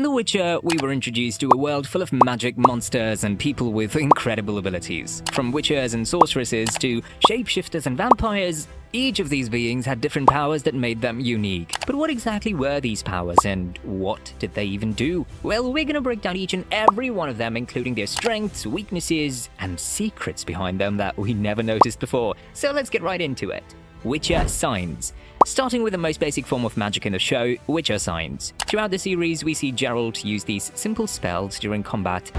The Witcher, we were introduced to a world full of magic, monsters, and people with incredible abilities. From witchers and sorceresses to shapeshifters and vampires, each of these beings had different powers that made them unique. But what exactly were these powers, and what did they even do? Well, we're gonna break down each and every one of them, including their strengths, weaknesses, and secrets behind them that we never noticed before. So let's get right into it. Witcher signs. Starting with the most basic form of magic in the show, Witcher signs. Throughout the series, we see Geralt use these simple spells during combat.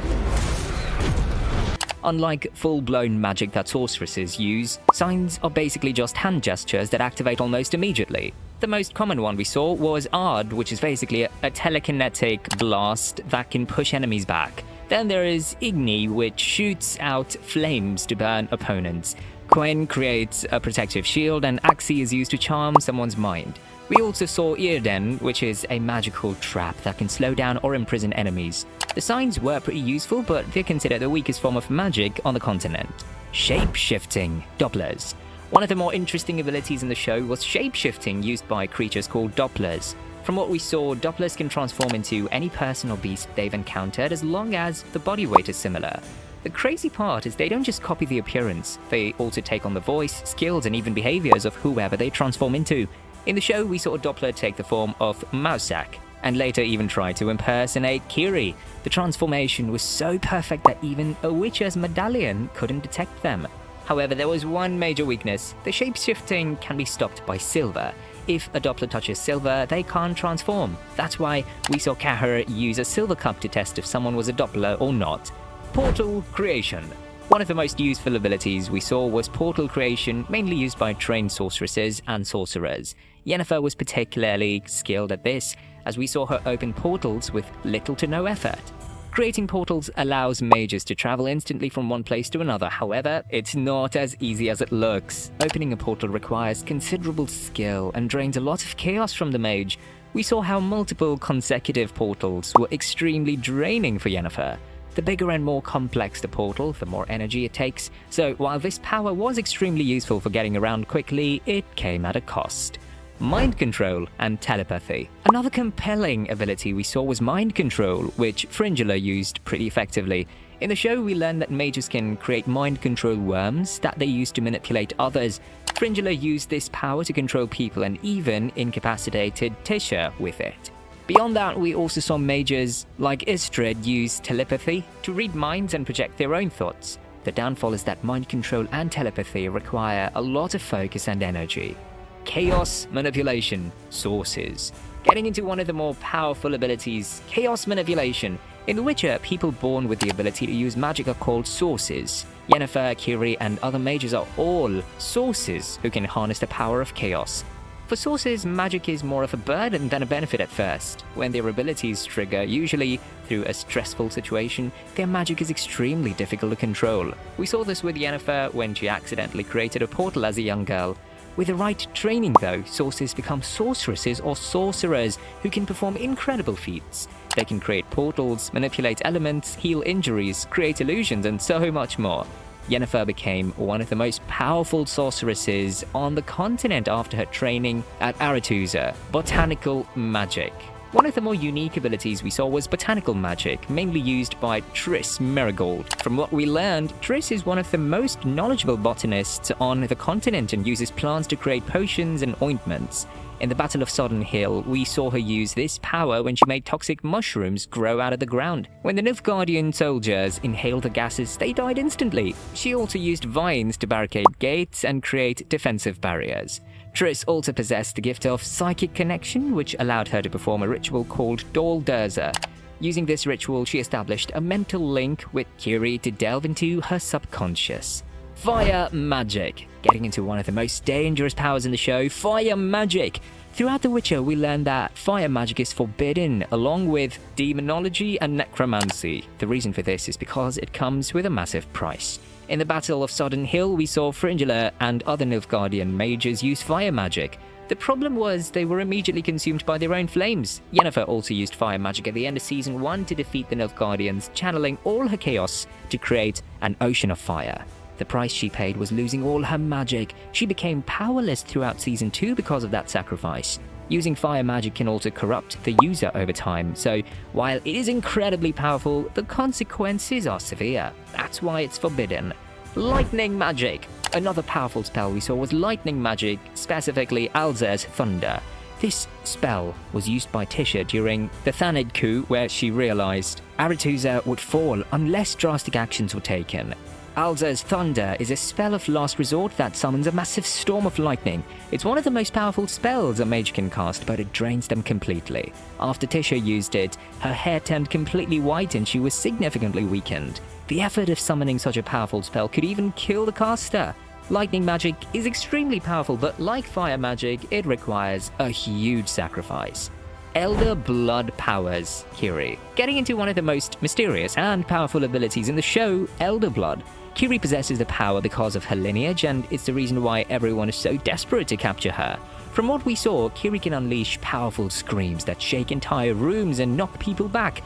Unlike full-blown magic that sorceresses use, signs are basically just hand gestures that activate almost immediately. The most common one we saw was Ard, which is basically a telekinetic blast that can push enemies back. Then there is Igni, which shoots out flames to burn opponents. Quen creates a protective shield, and Axii is used to charm someone's mind. We also saw Irden, which is a magical trap that can slow down or imprison enemies. The signs were pretty useful, but they're considered the weakest form of magic on the continent. Shape-shifting, Dopplers. One of the more interesting abilities in the show was shape-shifting, used by creatures called Dopplers. From what we saw, Dopplers can transform into any person or beast they've encountered as long as the body weight is similar. The crazy part is they don't just copy the appearance, they also take on the voice, skills, and even behaviors of whoever they transform into. In the show, we saw a Doppler take the form of Mousak, and later even try to impersonate Kiri. The transformation was so perfect that even a Witcher's medallion couldn't detect them. However, there was one major weakness. The shape-shifting can be stopped by silver. If a Doppler touches silver, they can't transform. That's why we saw Kahir use a silver cup to test if someone was a Doppler or not. Portal creation. One of the most useful abilities we saw was portal creation, mainly used by trained sorceresses and sorcerers. Yennefer was particularly skilled at this, as we saw her open portals with little to no effort. Creating portals allows mages to travel instantly from one place to another. However, it's not as easy as it looks. Opening a portal requires considerable skill and drains a lot of chaos from the mage. We saw how multiple consecutive portals were extremely draining for Yennefer. The bigger and more complex the portal, the more energy it takes. So while this power was extremely useful for getting around quickly, it came at a cost. Mind control and telepathy. Another compelling ability we saw was mind control, which Fringilla used pretty effectively. In the show, we learned that mages can create mind control worms that they use to manipulate others. Fringilla used this power to control people and even incapacitated Tisha with it. Beyond that, we also saw mages like Istrid use telepathy to read minds and project their own thoughts. The downfall is that mind control and telepathy require a lot of focus and energy. Chaos manipulation, sources. Getting into one of the more powerful abilities, chaos manipulation. In The Witcher, people born with the ability to use magic are called sources. Yennefer, Ciri, and other mages are all sources who can harness the power of chaos. For sources, magic is more of a burden than a benefit at first. When their abilities trigger, usually through a stressful situation, their magic is extremely difficult to control. We saw this with Yennefer when she accidentally created a portal as a young girl. With the right training though, sources become sorceresses or sorcerers who can perform incredible feats. They can create portals, manipulate elements, heal injuries, create illusions, and so much more. Yennefer became one of the most powerful sorceresses on the continent after her training at Aretuza. Botanical magic. One of the more unique abilities we saw was botanical magic, mainly used by Triss Merigold. From what we learned, Triss is one of the most knowledgeable botanists on the continent and uses plants to create potions and ointments. In the Battle of Sodden Hill, we saw her use this power when she made toxic mushrooms grow out of the ground. When the Nilfgaardian soldiers inhaled the gases, they died instantly. She also used vines to barricade gates and create defensive barriers. Triss also possessed the gift of psychic connection, which allowed her to perform a ritual called Dol Durza. Using this ritual, she established a mental link with Ciri to delve into her subconscious. Fire magic. Getting into one of the most dangerous powers in the show, fire magic. Throughout The Witcher, we learned that fire magic is forbidden, along with demonology and necromancy. The reason for this is because it comes with a massive price. In the Battle of Sodden Hill, we saw Fringilla and other Nilfgaardian mages use fire magic. The problem was they were immediately consumed by their own flames. Yennefer also used fire magic at the end of Season 1 to defeat the Nilfgaardians, channeling all her chaos to create an ocean of fire. The price she paid was losing all her magic. She became powerless throughout Season 2 because of that sacrifice. Using fire magic can also corrupt the user over time, so while it is incredibly powerful, the consequences are severe. That's why it's forbidden. Lightning magic. Another powerful spell we saw was lightning magic, specifically Alzur's Thunder. This spell was used by Tisha during the Thanid coup, where she realized Aretusa would fall unless drastic actions were taken. Alzur's Thunder is a spell of last resort that summons a massive storm of lightning. It's one of the most powerful spells a mage can cast, but it drains them completely. After Tisha used it, her hair turned completely white and she was significantly weakened. The effort of summoning such a powerful spell could even kill the caster. Lightning magic is extremely powerful, but like fire magic, it requires a huge sacrifice. Elder Blood powers Kiri. Getting into one of the most mysterious and powerful abilities in the show, Elder Blood. Kiri possesses the power because of her lineage, and it's the reason why everyone is so desperate to capture her. From what we saw, Kiri can unleash powerful screams that shake entire rooms and knock people back.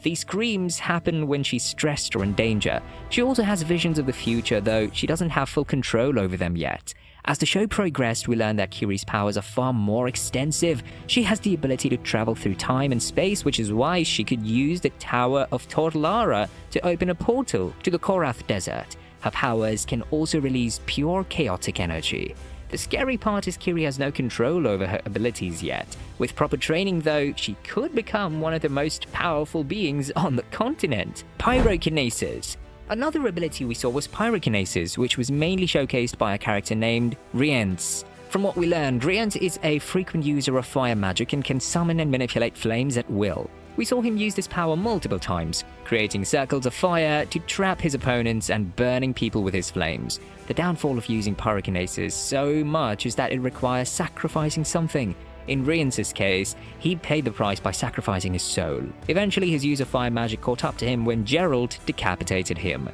These screams happen when she's stressed or in danger. She also has visions of the future, though she doesn't have full control over them yet. As the show progressed, we learned that Kiri's powers are far more extensive. She has the ability to travel through time and space, which is why she could use the Tower of Tortalara to open a portal to the Korath Desert. Her powers can also release pure chaotic energy. The scary part is Kiri has no control over her abilities yet. With proper training though, she could become one of the most powerful beings on the continent. Pyrokinesis. Another ability we saw was Pyrokinesis, which was mainly showcased by a character named Rience. From what we learned, Rience is a frequent user of fire magic and can summon and manipulate flames at will. We saw him use this power multiple times, creating circles of fire to trap his opponents and burning people with his flames. The downfall of using Pyrokinesis so much is that it requires sacrificing something. In Rience's case, he paid the price by sacrificing his soul. Eventually, his use of fire magic caught up to him when Geralt decapitated him.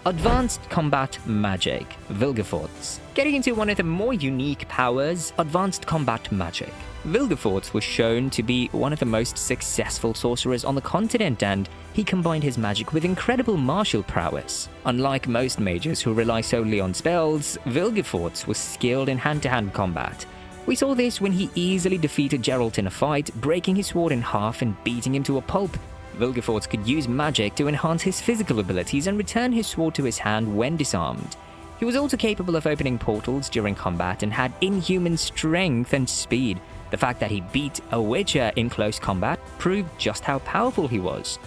Advanced Combat Magic, Vilgefortz. Getting into one of the more unique powers, Advanced Combat Magic. Vilgefortz was shown to be one of the most successful sorcerers on the continent, and he combined his magic with incredible martial prowess. Unlike most mages who rely solely on spells, Vilgefortz was skilled in hand-to-hand combat. We saw this when he easily defeated Geralt in a fight, breaking his sword in half and beating him to a pulp. Vilgefortz could use magic to enhance his physical abilities and return his sword to his hand when disarmed. He was also capable of opening portals during combat and had inhuman strength and speed. The fact that he beat a Witcher in close combat proved just how powerful he was.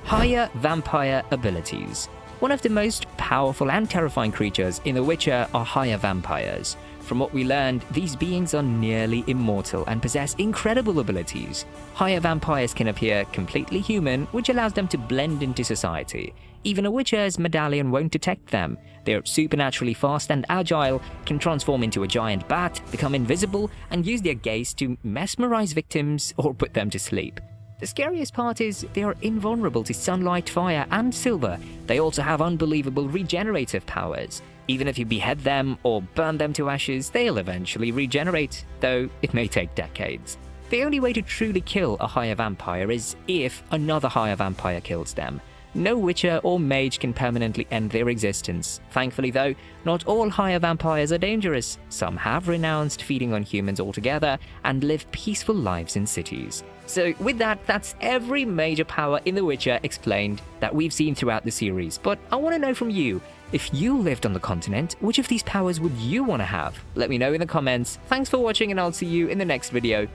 Higher vampire abilities. One of the most powerful and terrifying creatures in The Witcher are higher vampires. From what we learned, these beings are nearly immortal and possess incredible abilities. Higher vampires can appear completely human, which allows them to blend into society. Even a Witcher's medallion won't detect them. They're supernaturally fast and agile, can transform into a giant bat, become invisible, and use their gaze to mesmerize victims or put them to sleep. The scariest part is they are invulnerable to sunlight, fire, and silver. They also have unbelievable regenerative powers. Even if you behead them or burn them to ashes, they'll eventually regenerate, though it may take decades. The only way to truly kill a higher vampire is if another higher vampire kills them. No Witcher or mage can permanently end their existence. Thankfully though, not all higher vampires are dangerous. Some have renounced feeding on humans altogether and live peaceful lives in cities. So with that, that's every major power in The Witcher explained that we've seen throughout the series. But I want to know from you, if you lived on the continent, which of these powers would you want to have? Let me know in the comments. Thanks for watching and I'll see you in the next video.